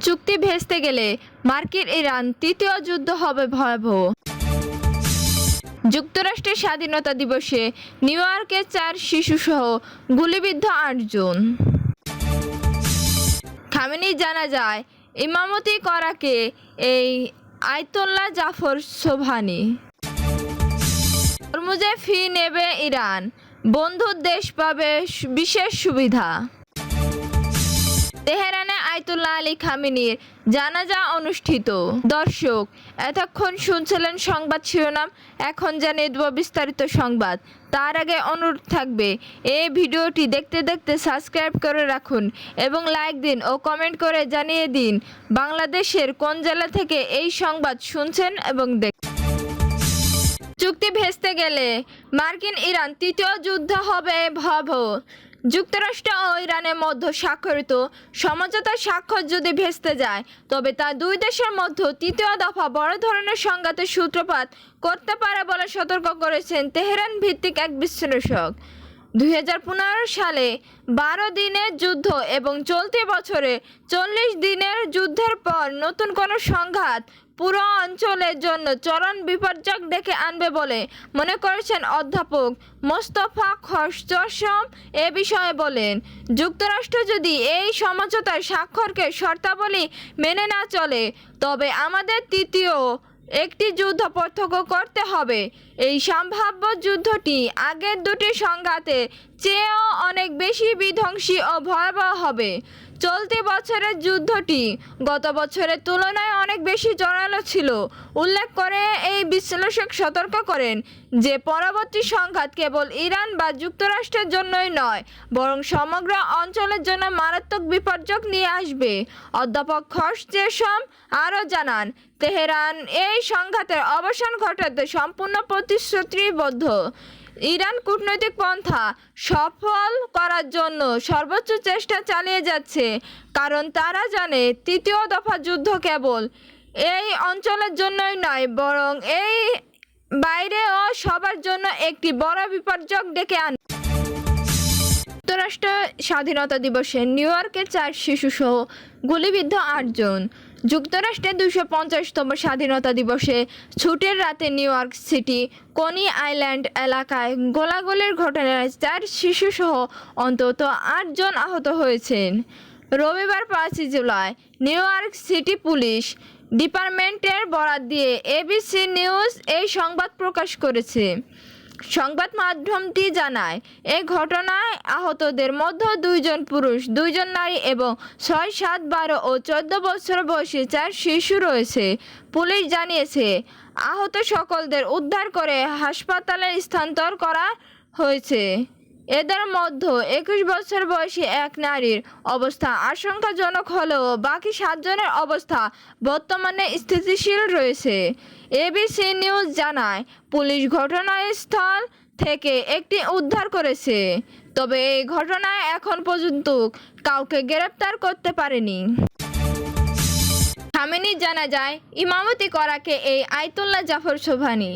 চুক্তি ভেস্তে গেলে মার্কিন ইরান তৃতীয় যুদ্ধ হবে ভয়াবহ। যুক্তরাষ্ট্রের স্বাধীনতা দিবসে নিউ ইয়র্কে 4 শিশুসহ গুলিবিদ্ধ 8 জন। খামেনি জানাজায় ইমামতি করাকে এই আয়াতুল্লাহ জাফর সোবহানি। হরমুজে ফি নেবে ইরান, বন্ধু দেশ পাবে বিশেষ সুবিধা। তেহরানে আয়াতুল্লাহ আলী খামেনির জানাজা অনুষ্ঠিত। দর্শক, এতক্ষণ শুনছিলেন সংবাদ শিরোনাম, এখন জানিয়ে দেব বিস্তারিত সংবাদ। তার আগে অনুরোধ থাকবে এই ভিডিওটি দেখতে দেখতে সাবস্ক্রাইব করে রাখুন এবং লাইক দিন ও কমেন্ট করে জানিয়ে দিন বাংলাদেশের কোন জেলা থেকে এই সংবাদ শুনছেন এবং দেখছেন। চুক্তি ভেস্তে গেলে মার্কিন ইরান তৃতীয় যুদ্ধ হবে ভয়াবহ। যুক্তরাষ্ট্র ও ইরানের মধ্যে স্বাক্ষরিত সমঝোতার স্বাক্ষর যদি ভেস্তে যায়, তবে তা দুই দেশের মধ্যে তৃতীয় দফা বড় ধরনের সংঘাতের সূত্রপাত করতে পারে বলে সতর্ক করেছেন তেহরান ভিত্তিক এক বিশ্লেষক। 2015 সালে 12 দিনের যুদ্ধ এবং চলতি বছরে 40 দিনের যুদ্ধের পর নতুন কোনো সংঘাত পুরো অঞ্চলের জন্য চরম বিপর্যয় ডেকে আনবে বলে মনে করেছেন অধ্যাপক মোস্তফা খোরশম। এ বিষয়ে বলেন, যুক্তরাষ্ট্র যদি এই সমঝোতার স্বাক্ষরকে শর্তাবলী মেনে না চলে, তবে আমাদের তৃতীয় একটি যুদ্ধ প্রত্যক্ষ করতে হবে। এই সম্ভাব্য যুদ্ধটি আগের দুটি সংঘাতের চেয়েও অনেক বেশি বিধ্বংসী ও ভয়াবহ হবে। চলতি বছরের যুদ্ধটি গত বছরের তুলনায় অনেক বেশি জোরালো ছিল উল্লেখ করে এই বিশ্লেষক সতর্ক করেন যে পরবর্তী সংঘাত কেবল ইরান বা যুক্তরাষ্ট্রের জন্যই নয়, বরং সমগ্র অঞ্চলের জন্য মারাত্মক বিপর্যয় নিয়ে আসবে। অধ্যাপক খোরশম আরও জানান, তেহরান এই সংঘাতের অবসান ঘটাতে সম্পূর্ণ প্রতিশ্রুতিবদ্ধ। ইরান কূটনৈতিক পন্থা সফল করার জন্য সর্বোচ্চ চেষ্টা চালিয়ে যাচ্ছে, কারণ তারা জানে তৃতীয় দফা যুদ্ধ কেবল এই অঞ্চলের জন্যই নয়, বরং এই বাইরেও সবার জন্য একটি বড় বিপর্যয় ডেকে আনবে। যুক্তরাষ্ট্র স্বাধীনতা দিবসে নিউ ইয়র্কে 4 শিশুসহ গুলিবিদ্ধ 8 জন। যুক্তরাষ্ট্রের 250তম স্বাধীনতা দিবসে ছুটির রাতে নিউ ইয়র্ক সিটি কনি আইল্যান্ড এলাকায় গোলাগুলির ঘটনায় 4 শিশুসহ অন্তত 8 জন আহত হয়েছেন। রবিবার 5 July new York city police ডিপার্টমেন্টের বরাত দিয়ে এবিসি নিউজ এই সংবাদ প্রকাশ করেছে। সংবাদ মাধ্যমটি জানায়, এই ঘটনায় আহতদের মধ্যে 2 জন পুরুষ, 2 জন নারী এবং 6, 7, 12 ও 14 বছর বয়সী 4 শিশু রয়েছে। পুলিশ জানিয়েছে, আহত সকলদের উদ্ধার করে হাসপাতালে স্থানান্তর করা হয়েছে। এদের মধ্যে 21 বছর বয়সী এক নারীর অবস্থা আশঙ্কাজনক হলেও বাকি 7 জনের অবস্থা বর্তমানে স্থিতিশীল রয়েছে। এবিসি নিউজ জানায়, পুলিশ ঘটনাস্থল থেকে একটি উদ্ধার করেছে, তবে এই ঘটনায় এখন পর্যন্ত কাউকে গ্রেপ্তার করতে পারেনি। খামেনি জানাজায় ইমামতি করাকে এই আয়াতুল্লাহ জাফর সোবহানি।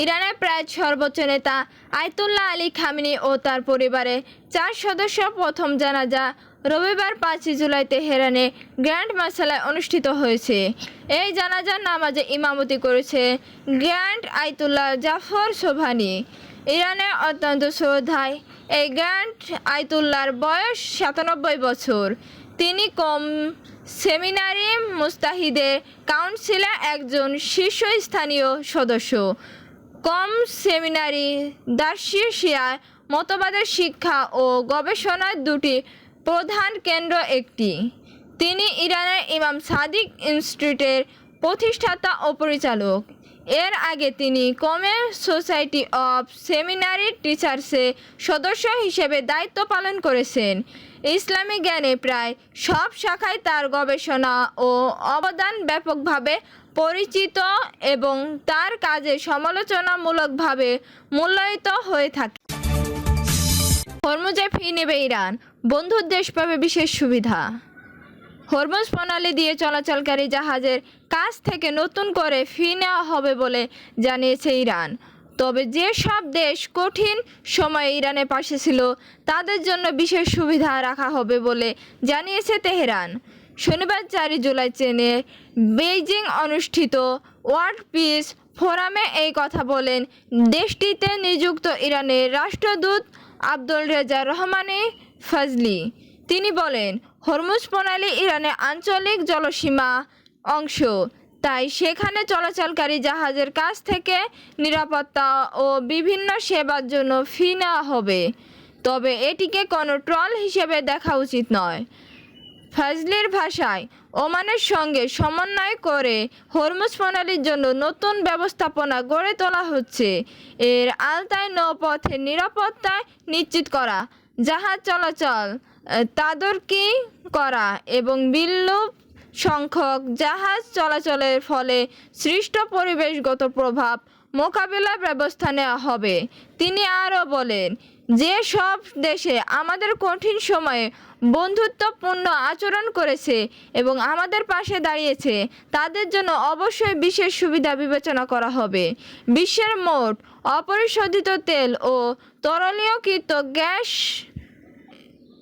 ইরানের প্রায় সর্বোচ্চ নেতা আয়াতুল্লাহ আলী খামেনি ও তার পরিবারের 4 সদস্য প্রথম জানাজা রবিবার 5 জুলাই তেহরানে গ্র্যান্ড মাসালায় অনুষ্ঠিত হয়েছে। এই জানাজার নামাজে ইমামতি করেছে গ্র্যান্ড আয়াতুল্লাহ জাফর সোবহানি। ইরানের অত্যন্ত শ্রদ্ধায় এই গ্র্যান্ড আয়াতুল্লাহর বয়স 97 বছর। তিনি কম সেমিনারি মুস্তাহিদের কাউন্সিলের একজন শীর্ষস্থানীয় সদস্য। কম সেমিনারি দার্শিয়ায় মতবাদের শিক্ষা ও গবেষণার 2টি প্রধান কেন্দ্র একটি। তিনি ইরানের ইমাম সাদিক ইনস্টিটিউটের প্রতিষ্ঠাতা ও পরিচালক। এর আগে তিনি কমে সোসাইটি অফ সেমিনারি টিচার্সের সদস্য হিসেবে দায়িত্ব পালন করেছেন। ইসলামী জ্ঞানে প্রায় সব শাখায় তার গবেষণা ও অবদান ব্যাপকভাবে পরিচিত এবং তার কাজে সমালোচনামূলকভাবে মূল্যায়িত হয়ে থাকে। হরমুজে ফি নেবে ইরান, বন্ধু দেশ পাবে বিশেষ সুবিধা। হরমুজ প্রণালী দিয়ে চলাচলকারী জাহাজের কাছ থেকে নতুন করে ফি নেওয়া হবে বলে জানিয়েছে ইরান। তবে যে সব দেশ কঠিন সময়ে ইরানের পাশে ছিল, তাদের জন্য বিশেষ সুবিধা রাখা হবে বলে জানিয়েছে তেহরান। শনিবার 4 জুলাই চীনের বেইজিং অনুষ্ঠিত ওয়ার্ল্ড পিস ফোরামে এই কথা বলেন দেশটিতে নিযুক্ত ইরানের রাষ্ট্রদূত আব্দুল রেজা রহমানি ফজলি। তিনি বলেন, হরমুজ প্রণালী ইরানের আঞ্চলিক জলসীমা অংশ, তাই সেখানে চলাচলকারী জাহাজের কাছ থেকে নিরাপত্তা ও বিভিন্ন সেবার জন্য ফি নেওয়া হবে, তবে এটিকে কোনো ট্রল হিসেবে দেখা উচিত নয়। ফজলির ভাষায়, ওমানের সঙ্গে সমন্বয় করে হরমুজ প্রণালীর জন্য নতুন ব্যবস্থাপনা গড়ে তোলা হচ্ছে। এর আওতায় নৌপথের নিরাপত্তা নিশ্চিত করা, জাহাজ চলাচল তদারকি করা এবং বিপুল সংখ্যক জাহাজ চলাচলের ফলে সৃষ্ট পরিবেশগত প্রভাব মোকাবিলার ব্যবস্থা নেওয়া হবে। তিনি আরও বলেন, যে সব দেশে আমাদের কঠিন সময়ে বন্ধুত্বপূর্ণ আচরণ করেছে এবং আমাদের পাশে দাঁড়িয়েছে, তাদের জন্য অবশ্যই বিশেষ সুবিধা বিবেচনা করা হবে। বিশ্বের মোট অপরিশোধিত তেল ও তরলীয়কৃত গ্যাস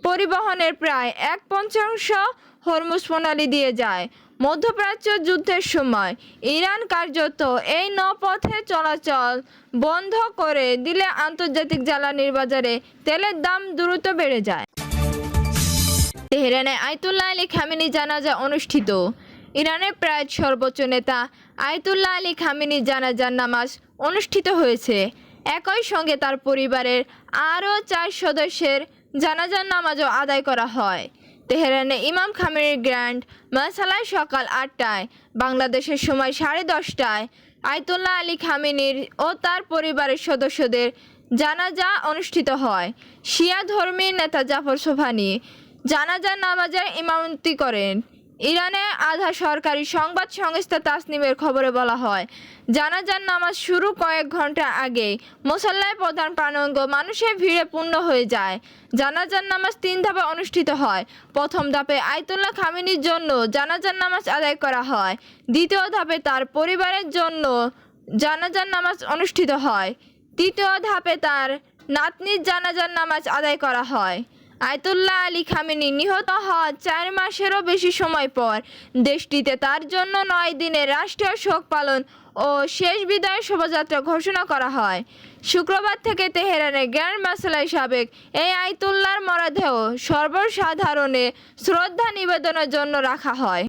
পরিবহনের প্রায় 1/5 হরমুজ প্রণালী দিয়ে যায়। মধ্যপ্রাচ্য যুদ্ধের সময় ইরান কার্যত এই নৌপথে চলাচল বন্ধ করে দিলে আন্তর্জাতিক জ্বালানির বাজারে তেলের দাম দ্রুত বেড়ে যায়। তেহরানে আয়াতুল্লাহ আলী খামেনি জানাজা অনুষ্ঠিত। ইরানের প্রায় সর্বোচ্চ নেতা আয়াতুল্লাহ আলী খামেনির জানাজার নামাজ অনুষ্ঠিত হয়েছে। একই সঙ্গে তার পরিবারের আরও 4 সদস্যের জানাজার নামাজও আদায় করা হয়। তেহরানে ইমাম খামেনির গ্র্যান্ড মাসালায় সকাল 8টায়, বাংলাদেশের সময় 10:30টায় আয়াতুল্লাহ আলী খামেনির ও তার পরিবারের সদস্যদের জানাজা অনুষ্ঠিত হয়। শিয়া ধর্মীয় নেতা জাফর সোবহানি জানাজার নামাজের ইমামতি করেন। ইরানে আধা সরকারি সংবাদ সংস্থা তাসনিমের খবরে বলা হয়, জানাজার নামাজ শুরু কয়েক ঘন্টা আগে মুসল্লায় প্রধান প্রাণাঙ্গ মানুষের ভিড়ে পূর্ণ হয়ে যায়। জানাজার নামাজ 3 ধাপে অনুষ্ঠিত হয়। প্রথম ধাপে আয়াতুল্লাহ খামেনির জন্য জানাজার নামাজ আদায় করা হয়। দ্বিতীয় ধাপে তার পরিবারের জন্য জানাজার নামাজ অনুষ্ঠিত হয়। তৃতীয় ধাপে তার নাতনির জানাজার নামাজ আদায় করা হয়। আয়াতুল্লাহ আলী খামেনি নিহত হওয়ার 4 মাসেরও বেশি সময় পর দেশটিতে তার জন্য 9 দিনের রাষ্ট্রীয় শোক পালন ও শেষ বিদায় শোভাযাত্রা ঘোষণা করা হয়। শুক্রবার থেকে তেহরানের গ্র্যান্ড মাসালায় সাবেক এই আয়াতুল্লাহর মরদেহ সর্বসাধারণে শ্রদ্ধা নিবেদনের জন্য রাখা হয়।